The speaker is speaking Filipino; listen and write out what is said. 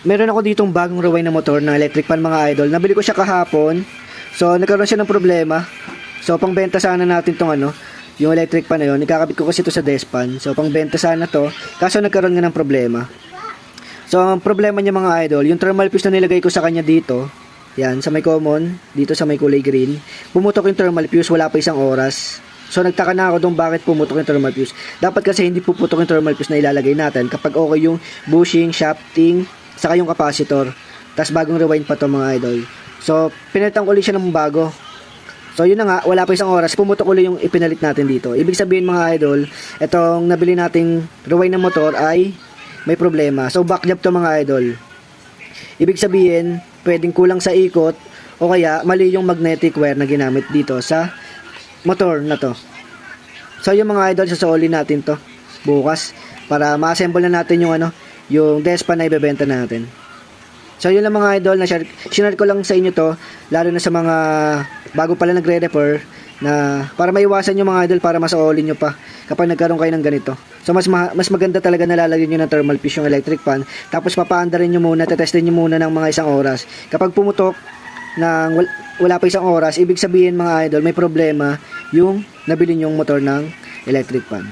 Meron ako ditong bagong rewind na motor na electric fan mga idol. Nabili ko siya kahapon. So nagkaroon siya ng problema. So pangbenta sana natin tong yung electric fan na yun. Ikakabit ko kasi ito sa despan. So pangbenta sana to. Kaso nagkaroon nga ng problema. So ang problema niya mga idol, yung thermal fuse na nilagay ko sa kanya dito, yan sa may common, dito sa may kulay green, pumutok yung thermal fuse, wala pa isang oras. So nagtaka na ako doon bakit pumutok yung thermal fuse. Dapat kasi hindi puputok yung thermal fuse na ilalagay natin kapag okay yung bushing, shafting, saka yung capacitor. Tapos bagong rewind pa to mga idol. So pinalitan ko ulit siya ng bago. So yun na nga, wala pa isang oras, pumutok ulit yung ipinalit natin dito. Ibig sabihin mga idol, itong nabili nating rewind na motor ay may problema. So back job to mga idol. Ibig sabihin, pwedeng kulang sa ikot o kaya mali yung magnetic wire na ginamit dito sa motor na to. So yung mga idol, sasoli natin to bukas para ma-assemble na natin yung yung despan na ibebenta natin. So yun lang mga idol, na share ko lang sa inyo to, lalo na sa mga bago pala nagre-repair, na para maiwasan yung mga idol, para masaolin nyo pa kapag nagkaroon kayo ng ganito. So mas maganda talaga na lalagyan nyo ng thermal fuse yung electric fan, tapos papaanda rin nyo muna, tetestin nyo muna ng mga isang oras. Kapag pumutok ng wala pa isang oras, ibig sabihin mga idol, may problema yung nabili nyong motor ng electric fan.